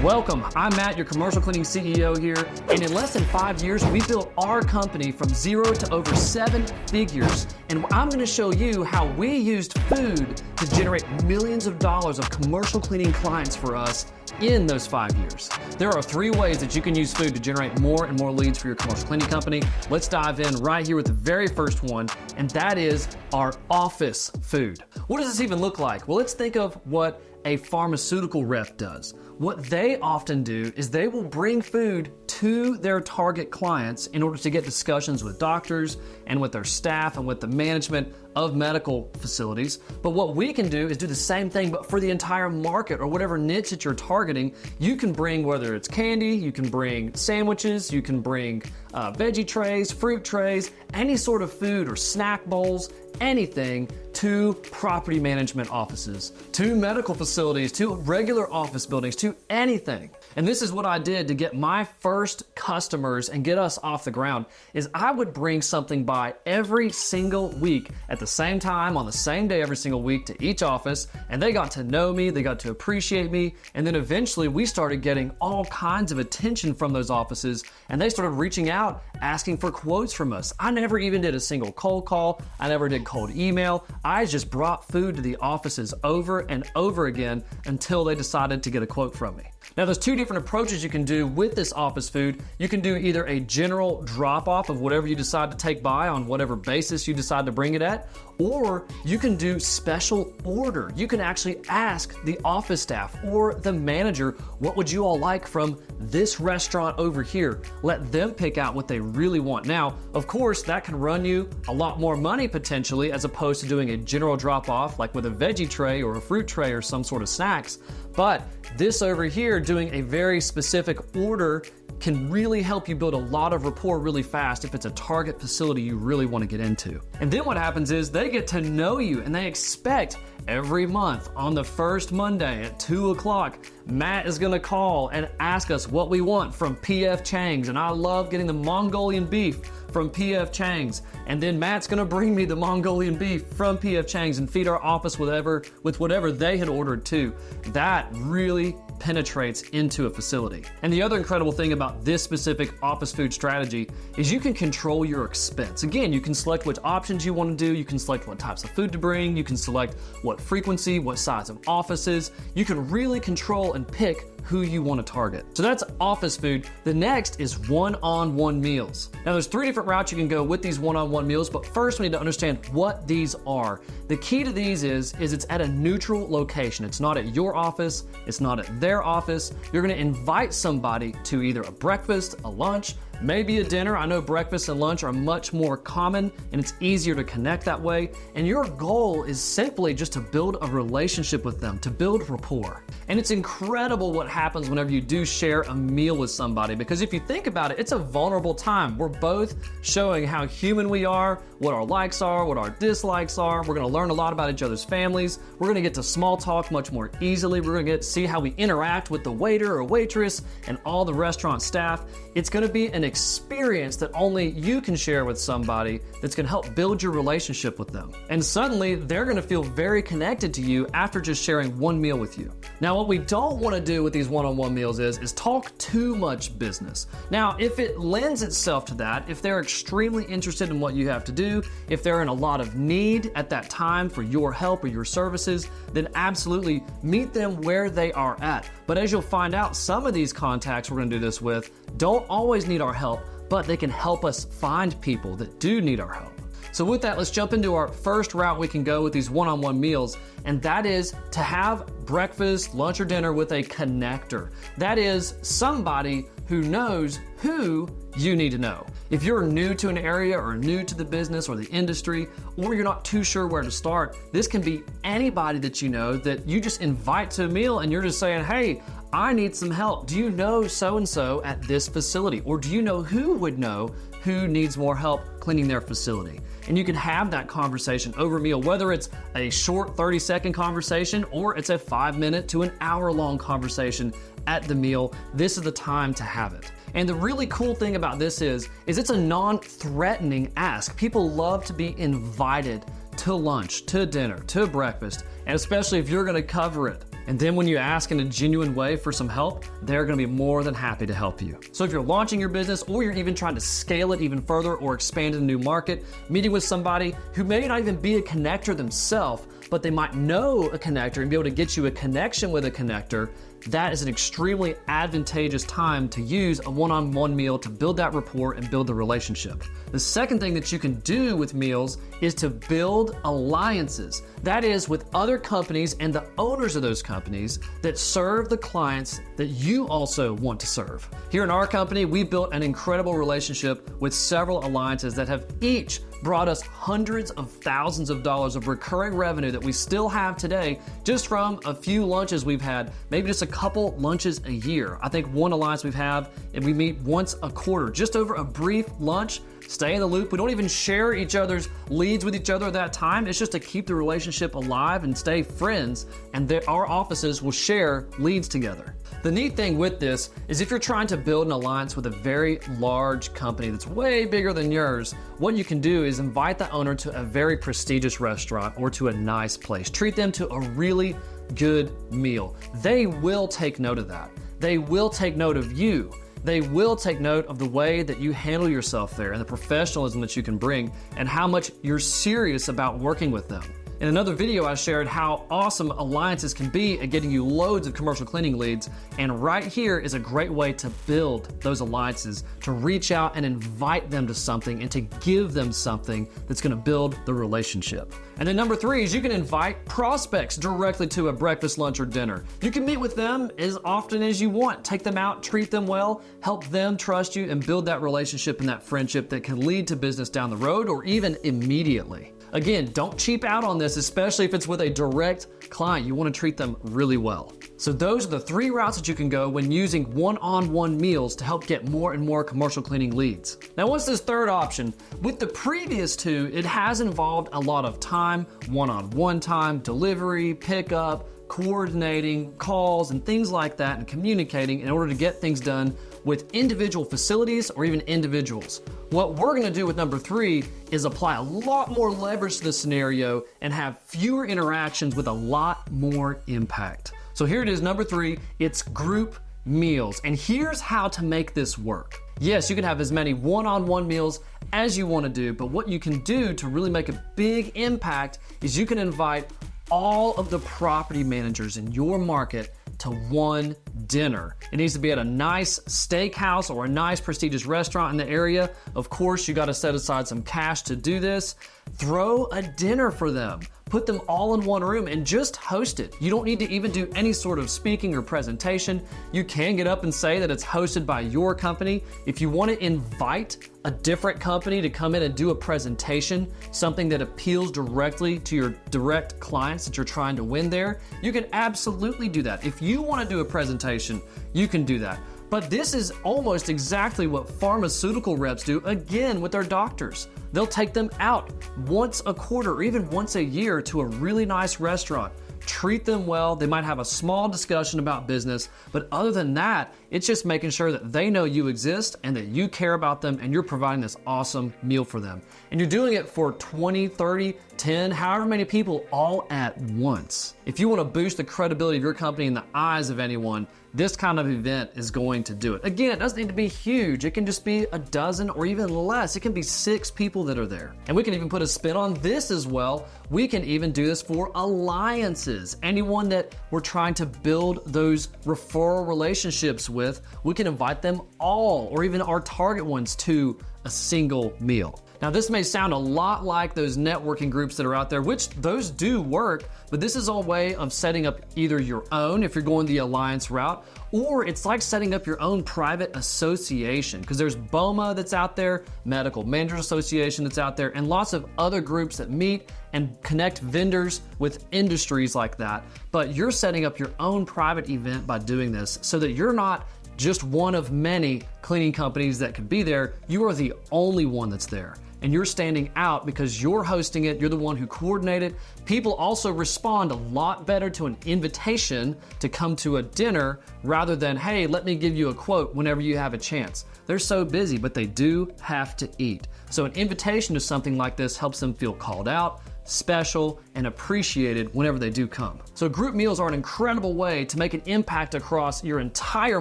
Welcome, I'm Matt, your commercial cleaning CEO here, and in less than 5 years, we built our company from 0 to over 7 figures. And I'm gonna show you how we used food to generate millions of dollars of commercial cleaning clients for us in those 5 years. There are 3 ways that you can use food to generate more and more leads for your commercial cleaning company. Let's dive in right here with the very first one, and that is our office food. What does this even look like? Well, let's think of what a pharmaceutical rep does. What they often do is they will bring food to their target clients in order to get discussions with doctors and with their staff and with the management of medical facilities. But what we can do is do the same thing, but for the entire market or whatever niche that you're targeting. You can bring, whether it's candy, you can bring sandwiches, you can bring veggie trays, fruit trays, any sort of food or snack bowls, anything, to property management offices, to medical facilities, to regular office buildings, to anything. And this is what I did to get my first customers and get us off the ground, is I would bring something by every single week at the same time, on the same day every single week to each office, and they got to know me, they got to appreciate me, and then eventually we started getting all kinds of attention from those offices, and they started reaching out, asking for quotes from us. I never even did a single cold call, I never did cold email, I just brought food to the offices over and over again until they decided to get a quote from me. Now, there's 2 different approaches you can do with this office food. You can do either a general drop-off of whatever you decide to take by on whatever basis you decide to bring it at, or you can do special order. You can actually ask the office staff or the manager, what would you all like from this restaurant over here? Let them pick out what they really want. Now, of course, that can run you a lot more money potentially, as opposed to doing a general drop-off like with a veggie tray or a fruit tray or some sort of snacks. But this over here, doing a very specific order, can really help you build a lot of rapport really fast if it's a target facility you really want to get into. And then what happens is they get to know you, and they expect every month on the first Monday at 2 o'clock, Matt is gonna call and ask us what we want from P.F. Chang's. And I love getting the Mongolian beef from P.F. Chang's. And then Matt's gonna bring me the Mongolian beef from P.F. Chang's and feed our office with whatever they had ordered too. That really penetrates into a facility. And the other incredible thing about this specific office food strategy is you can control your expense. Again, you can select which options you want to do, you can select what types of food to bring, you can select what frequency, what size of offices. You can really control and pick who you want to target. So that's office food. The next is one-on-one meals. Now, there's 3 different routes you can go with these one-on-one meals, but first we need to understand what these are. The key to these is it's at a neutral location. It's not at your office, it's not at their office. You're gonna invite somebody to either a breakfast, a lunch, maybe a dinner. I know breakfast and lunch are much more common and it's easier to connect that way. And your goal is simply just to build a relationship with them, to build rapport. And it's incredible what happens whenever you do share a meal with somebody, because if you think about it, it's a vulnerable time. We're both showing how human we are, what our likes are, what our dislikes are. We're gonna learn a lot about each other's families. We're gonna get to small talk much more easily. We're gonna get to see how we interact with the waiter or waitress and all the restaurant staff. It's gonna be an experience that only you can share with somebody that's gonna help build your relationship with them. And suddenly, they're gonna feel very connected to you after just sharing one meal with you. Now, what we don't wanna do with these one-on-one meals is talk too much business. Now, if it lends itself to that, if they're extremely interested in what you have to do, if they're in a lot of need at that time for your help or your services, then absolutely meet them where they are at. But as you'll find out, some of these contacts we're gonna do this with don't always need our help, but they can help us find people that do need our help. So with that, let's jump into our first route we can go with these one-on-one meals, and that is to have breakfast, lunch, or dinner with a connector. That is somebody who knows who you need to know. If you're new to an area or new to the business or the industry, or you're not too sure where to start, this can be anybody that you know that you just invite to a meal and you're just saying, hey, I need some help. Do you know so-and-so at this facility? Or do you know who would know who needs more help cleaning their facility? And you can have that conversation over meal, whether it's a short 30-second conversation or it's a 5-minute to an hour-long conversation at the meal. This is the time to have it. And the really cool thing about this is it's a non-threatening ask. People love to be invited to lunch, to dinner, to breakfast, and especially if you're gonna cover it. And then when you ask in a genuine way for some help, they're gonna be more than happy to help you. So if you're launching your business or you're even trying to scale it even further or expand in a new market, meeting with somebody who may not even be a connector themselves, but they might know a connector and be able to get you a connection with a connector, that is an extremely advantageous time to use a one-on-one meal to build that rapport and build the relationship. The second thing that you can do with meals is to build alliances. That is with other companies and the owners of those companies that serve the clients that you also want to serve. Here in our company, we built an incredible relationship with several alliances that have each brought us hundreds of thousands of dollars of recurring revenue that we still have today just from a few lunches we've had, maybe just a couple lunches a year. I think one alliance we've had, and we meet once a quarter, just over a brief lunch, stay in the loop. We don't even share each other's leads with each other at that time. It's just to keep the relationship alive and stay friends, and our offices will share leads together. The neat thing with this is if you're trying to build an alliance with a very large company that's way bigger than yours, what you can do is invite the owner to a very prestigious restaurant or to a nice place. Treat them to a really good meal. They will take note of that. They will take note of you. They will take note of the way that you handle yourself there and the professionalism that you can bring and how much you're serious about working with them. In another video, I shared how awesome alliances can be at getting you loads of commercial cleaning leads, and right here is a great way to build those alliances, to reach out and invite them to something and to give them something that's gonna build the relationship. And then number 3 is you can invite prospects directly to a breakfast, lunch, or dinner. You can meet with them as often as you want. Take them out, treat them well, help them trust you, and build that relationship and that friendship that can lead to business down the road or even immediately. Again, don't cheap out on this, especially if it's with a direct client. You want to treat them really well. So those are the 3 routes that you can go when using one-on-one meals to help get more and more commercial cleaning leads. Now, what's this third option? With the previous 2, it has involved a lot of time, one-on-one time, delivery, pickup, coordinating calls and things like that, and communicating in order to get things done with individual facilities or even individuals. What we're gonna do with number 3 is apply a lot more leverage to the scenario and have fewer interactions with a lot more impact. So here it is, number 3, it's group meals. And here's how to make this work. Yes, you can have as many one-on-one meals as you wanna do, but what you can do to really make a big impact is you can invite all of the property managers in your market to one dinner. It needs to be at a nice steakhouse or a nice prestigious restaurant in the area. Of course, you got to set aside some cash to do this. Throw a dinner for them. Put them all in one room and just host it. You don't need to even do any sort of speaking or presentation. You can get up and say that it's hosted by your company. If you want to invite a different company to come in and do a presentation, something that appeals directly to your direct clients that you're trying to win there, you can absolutely do that. If you want to do a presentation, you can do that. But this is almost exactly what pharmaceutical reps do, again, with their doctors. They'll take them out once a quarter or even once a year to a really nice restaurant. Treat them well. They might have a small discussion about business, but other than that, it's just making sure that they know you exist and that you care about them and you're providing this awesome meal for them. And you're doing it for 20, 30, 10, however many people all at once. If you want to boost the credibility of your company in the eyes of anyone, this kind of event is going to do it. Again, it doesn't need to be huge. It can just be a dozen or even less. It can be 6 people that are there. And we can even put a spin on this as well. We can even do this for alliances. Anyone that we're trying to build those referral relationships with, we can invite them all or even our target ones to a single meal. Now, this may sound a lot like those networking groups that are out there, which those do work, but this is a way of setting up either your own if you're going the alliance route, or it's like setting up your own private association, because there's BOMA that's out there, Medical Managers Association that's out there, and lots of other groups that meet and connect vendors with industries like that. But you're setting up your own private event by doing this so that you're not just one of many cleaning companies that could be there. You are the only one that's there. And you're standing out because you're hosting it, you're the one who coordinated. People also respond a lot better to an invitation to come to a dinner rather than, hey, let me give you a quote whenever you have a chance. They're so busy, but they do have to eat. So an invitation to something like this helps them feel called out, special, and appreciated whenever they do come. So group meals are an incredible way to make an impact across your entire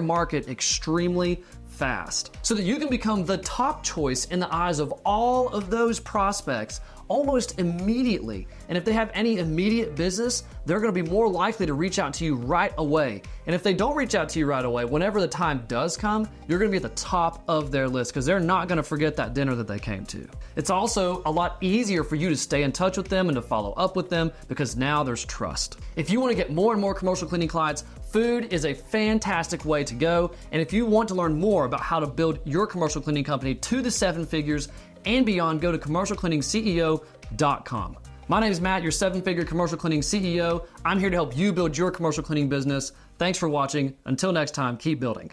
market extremely fast, so that you can become the top choice in the eyes of all of those prospects almost immediately. And if they have any immediate business, they're gonna be more likely to reach out to you right away. And if they don't reach out to you right away, whenever the time does come, you're gonna be at the top of their list because they're not gonna forget that dinner that they came to. It's also a lot easier for you to stay in touch with them and to follow up with them because now there's trust. If you wanna get more and more commercial cleaning clients, food is a fantastic way to go. And if you want to learn more about how to build your commercial cleaning company to the 7 figures and beyond, go to commercialcleaningsceo.com. My name is Matt, your 7-figure commercial cleaning CEO. I'm here to help you build your commercial cleaning business. Thanks for watching. Until next time, keep building.